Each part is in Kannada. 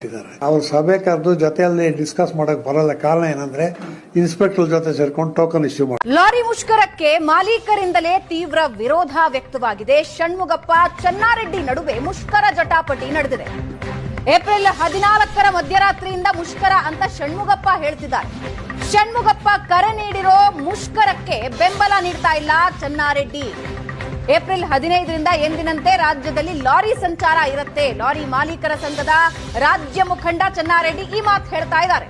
ಅವ್ರ ಸಭೆ ಕರೆದು ಜೊತೆಯಲ್ಲಿ ಡಿಸ್ಕಸ್ ಮಾಡಕ್ ಬರಲ್ಲ. ಕಾರಣ ಏನಂದ್ರೆ ಇನ್ಸ್ಪೆಕ್ಟರ್ ಜೊತೆ ಸೇರ್ಕೊಂಡು ಟೋಕನ್ ಇಶ್ಯೂ ಮಾಡಿ. ಲಾರಿ ಮುಷ್ಕರಕ್ಕೆ ಮಾಲೀಕರಿಂದಲೇ ತೀವ್ರ ವಿರೋಧ ವ್ಯಕ್ತವಾಗಿದೆ. ಷಣ್ಮುಗಪ್ಪ ಚನ್ನಾರೆಡ್ಡಿ ನಡುವೆ ಮುಷ್ಕರ ಜಟಾಪಟಿ ನಡೆದಿದೆ. ಏಪ್ರಿಲ್ 14ರ ಮಧ್ಯರಾತ್ರಿಯಿಂದ ಮುಷ್ಕರ ಅಂತ ಷಣ್ಮುಗಪ್ಪ ಹೇಳ್ತಿದ್ದಾರೆ. ಷಣ್ಮುಗಪ್ಪ ಕರೆ ನೀಡಿರೋ ಮುಷ್ಕರಕ್ಕೆ ಬೆಂಬಲ ನೀಡ್ತಾ ಇಲ್ಲ ಚನ್ನಾರೆಡ್ಡಿ. ಏಪ್ರಿಲ್ 15ರಿಂದ ಎಂದಿನಂತೆ ರಾಜ್ಯದಲ್ಲಿ ಲಾರಿ ಸಂಚಾರ ಇರುತ್ತೆ. ಲಾರಿ ಮಾಲೀಕರ ಸಂಘದ ರಾಜ್ಯ ಮುಖಂಡ ಚನ್ನಾರೆಡ್ಡಿ ಈ ಮಾತು ಹೇಳ್ತಾ ಇದ್ದಾರೆ.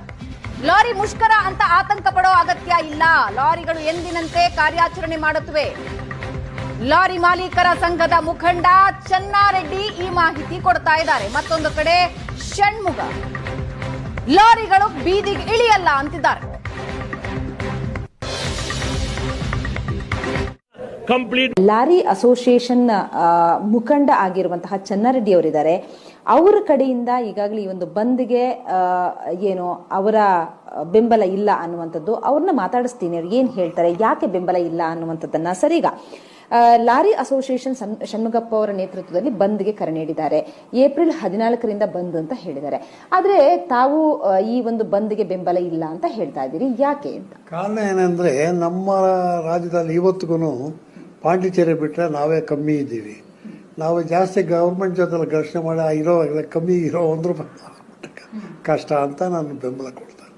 ಲಾರಿ ಮುಷ್ಕರ ಅಂತ ಆತಂಕ ಪಡೋ ಅಗತ್ಯ ಇಲ್ಲ, ಲಾರಿಗಳು ಎಂದಿನಂತೆ ಕಾರ್ಯಾಚರಣೆ ಮಾಡುತ್ತವೆ. ಲಾರಿ ಮಾಲೀಕರ ಸಂಘದ ಮುಖಂಡ ಚನ್ನಾರೆಡ್ಡಿ ಈ ಮಾಹಿತಿ ಕೊಡ್ತಾ ಇದ್ದಾರೆ. ಮತ್ತೊಂದು ಕಡೆ ಷಣ್ಮುಗ ಲಾರಿಗಳು ಬೀದಿಗೆ ಇಳಿಯಲ್ಲ ಅಂತಿದ್ದಾರೆ. ಲಾರಿ ಅಸೋಸಿಯೇಷನ್ ಮುಖಂಡ ಆಗಿರುವಂತಹ ಚನ್ನಾರೆಡ್ಡಿ ಅವರಿದ್ದಾರೆ. ಅವರ ಕಡೆಯಿಂದ ಈಗಾಗಲೇ ಈ ಒಂದು ಬಂದ್ಗೆ ಏನು ಅವರ ಬೆಂಬಲ ಇಲ್ಲ ಅನ್ನುವಂಥದ್ದು ಅವ್ರನ್ನ ಮಾತಾಡಿಸ್ತೀನಿ. ಅವ್ರು ಏನ್ ಹೇಳ್ತಾರೆ, ಯಾಕೆ ಬೆಂಬಲ ಇಲ್ಲ ಅನ್ನುವಂಥದ್ದನ್ನ. ಸರಿಗ ಲಾರಿ ಅಸೋಸಿಯೇಷನ್ ಷಣ್ಮುಗಪ್ಪ ಅವರ ನೇತೃತ್ವದಲ್ಲಿ ಬಂದ್ಗೆ ಕರೆ ನೀಡಿದ್ದಾರೆ. ಏಪ್ರಿಲ್ 14ರಿಂದ ಬಂದ್ ಅಂತ ಹೇಳಿದ್ದಾರೆ. ಆದ್ರೆ ತಾವು ಈ ಒಂದು ಬಂದ್ಗೆ ಬೆಂಬಲ ಇಲ್ಲ ಅಂತ ಹೇಳ್ತಾ ಇದ್ದೀರಿ, ಯಾಕೆ ಅಂತ? ಕಾರಣ ಏನಂದ್ರೆ ನಮ್ಮ ರಾಜ್ಯದಲ್ಲಿ ಇವತ್ತಿಗೂ ಪಾಂಡಿಚೇರಿ ಬಿಟ್ರೆ ನಾವೇ ಕಮ್ಮಿ ಇದ್ದೀವಿ. ನಾವು ಜಾಸ್ತಿ ಗವರ್ಮೆಂಟ್ ಜೊತೆ ಘರ್ಷಣೆ ಮಾಡಿ ಇರೋ ಕಮ್ಮಿ ಇರೋ ₹1 ಕಷ್ಟ ಅಂತ ನಾನು ಬೆಂಬಲ ಕೊಡ್ತೇನೆ.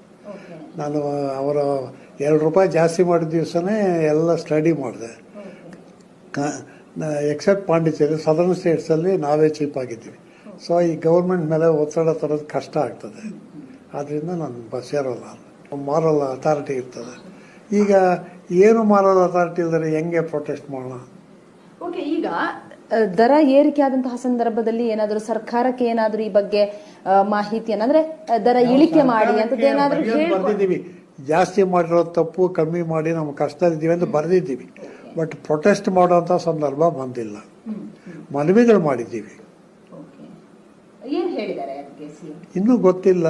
ನಾನು ಅವರ ₹2 ಜಾಸ್ತಿ ಮಾಡಿದ ದಿವಸನೇ ಎಲ್ಲ ಸ್ಟಡಿ ಮಾಡಿದೆ. ಎಕ್ಸೆಪ್ಟ್ ಪಾಂಡಿಚೇರಿ, ಸದರ್ನ್ ಸ್ಟೇಟ್ಸಲ್ಲಿ ನಾವೇ ಚೀಪ್ ಆಗಿದ್ದೀವಿ. ಸೊ ಈ ಗೌರ್ಮೆಂಟ್ ಮೇಲೆ ಒತ್ತಡ ತರೋದು ಕಷ್ಟ ಆಗ್ತದೆ. ಆದ್ದರಿಂದ ನಾನು ಸೇರೋಲ್ಲ. ಮಾರಲ್ ಅಥಾರಿಟಿ ಇರ್ತದೆ. ಈಗ ಏನು ಮಾರಲ್ ಅಥಾರಿಟಿ ಇಲ್ಲದ್ರೆ ಹೆಂಗೆ ಪ್ರೊಟೆಸ್ಟ್ ಮಾಡೋಣ? ಓಕೆ, ಈಗ ದರ ಏರಿಕೆ ಆದಂತಹ ಸಂದರ್ಭದಲ್ಲಿ ಏನಾದರೂ ಸರ್ಕಾರಕ್ಕೆ ಏನಾದರೂ ಈ ಬಗ್ಗೆ ಮಾಹಿತಿಯನ್ನು, ಅಂದ್ರೆ ದರ ಇಳಿಕೆ ಮಾಡಿ ಅಂತ ಏನಾದರೂ ಬರ್ದಿದ್ದೀವಿ. ಜಾಸ್ತಿ ಮಾಡಿರೋ ತಪ್ಪು ಕಮ್ಮಿ ಮಾಡಿ ನಾವು ಕಷ್ಟದಿದ್ದೀವಿ ಅಂತ ಬರ್ದಿದ್ದೀವಿ. ಬಟ್ ಪ್ರೊಟೆಸ್ಟ್ ಮಾಡುವಂತ ಸಂದರ್ಭ ಬಂದಿಲ್ಲ. ಮನವಿಗಳು ಮಾಡಿದ್ದೀವಿ, ಇನ್ನೂ ಗೊತ್ತಿಲ್ಲ.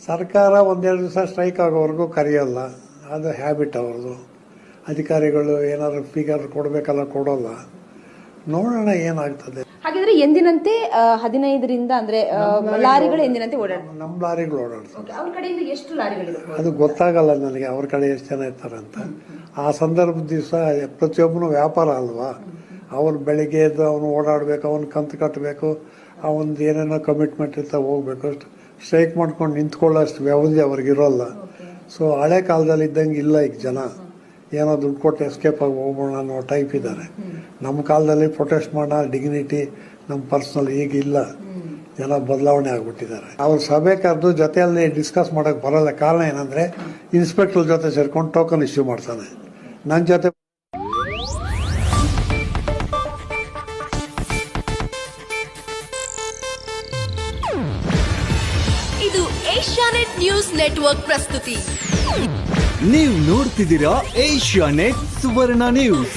ಸರ್ಕಾರ 1-2 ದಿವಸ ಸ್ಟ್ರೈಕ್ ಆಗೋವರೆಗೂ ಕರೆಯಲ್ಲ. ಅದು ಹ್ಯಾಬಿಟ್ ಅವ್ರದ್ದು. ಅಧಿಕಾರಿಗಳು ಏನಾದ್ರು ಫಿಗರ್ ಕೊಡಬೇಕಲ್ಲ, ಕೊಡೋಲ್ಲ. ನೋಡೋಣ ಏನಾಗ್ತದೆ. ಹಾಗಿದ್ರೆ ಎಂದಿನಂತೆ 15ರಿಂದ ಅಂದ್ರೆ ಲಾರಿಗಳು ಎಂದಿನಂತೆ ಓಡಾಡ್ತಾರೆ. ನಮ್ಮ ಲಾರಿಗಳು ಓಡಾಡ್ತಾರೆ. ಅವ್ರ ಕಡೆಯಿಂದ ಎಷ್ಟು ಲಾರಿಗಳು? ಅದು ಗೊತ್ತಾಗಲ್ಲ ನನಗೆ ಅವ್ರ ಕಡೆ ಎಷ್ಟು ಜನ ಇರ್ತಾರೆ ಅಂತ. ಆ ಸಂದರ್ಭದ ದಿವಸ ಪ್ರತಿಯೊಬ್ಬನು ವ್ಯಾಪಾರ ಅಲ್ವಾ. ಅವ್ರು ಬೆಳಿಗ್ಗೆ ಎದ್ದು ಅವನು ಓಡಾಡಬೇಕು, ಅವನು ಕಂತು ಕಟ್ಟಬೇಕು, ಅವನದು ಏನೇನೋ ಕಮಿಟ್ಮೆಂಟ್ ಇರ್ತಾ ಹೋಗ್ಬೇಕು. ಸ್ಟ್ರೈಕ್ ಮಾಡ್ಕೊಂಡು ನಿಂತ್ಕೊಳ್ಳೋಷ್ಟು ವ್ಯವಸ್ಥೆ ಅವ್ರಿಗಿರೋಲ್ಲ. ಸೊ ಹಳೆ ಕಾಲದಲ್ಲಿ ಇದ್ದಂಗೆ ಇಲ್ಲ. ಈಗ ಜನ ಏನೋ ದುಡ್ಡು ಕೊಟ್ಟು ಎಸ್ಕೇಪ್ ಆಗಿ ಹೋಗೋಣ ಅನ್ನೋ ಟೈಪ್ ಇದ್ದಾರೆ. ನಮ್ಮ ಕಾಲದಲ್ಲಿ ಪ್ರೊಟೆಸ್ಟ್ ಮಾಡೋ ಡಿಗ್ನಿಟಿ ನಮ್ಮ ಪರ್ಸನಲ್ ಈಗ ಇಲ್ಲ. ಜನ ಬದಲಾವಣೆ ಆಗ್ಬಿಟ್ಟಿದ್ದಾರೆ. ಅವ್ರ ಸಭೆ ಕರೆದು ಜೊತೆಯಲ್ಲಿ ಡಿಸ್ಕಸ್ ಮಾಡಕ್ ಬರಲ್ಲ. ಕಾರಣ ಏನಂದ್ರೆ ಇನ್ಸ್ಪೆಕ್ಟರ್ ಜೊತೆ ಸೇರ್ಕೊಂಡು ಟೋಕನ್ ಇಶ್ಯೂ ಮಾಡ್ತಾನೆ. ನನ್ನ ಜೊತೆ ಇದು ಏಷ್ಯಾನೆಟ್ ನ್ಯೂಸ್ ನೆಟ್ವರ್ಕ್ ಪ್ರಸ್ತುತಿ. ನೀವು ನೋಡ್ತಿದ್ದೀರಾ ಏಷ್ಯಾನೆಟ್ ಸುವರ್ಣ ನ್ಯೂಸ್.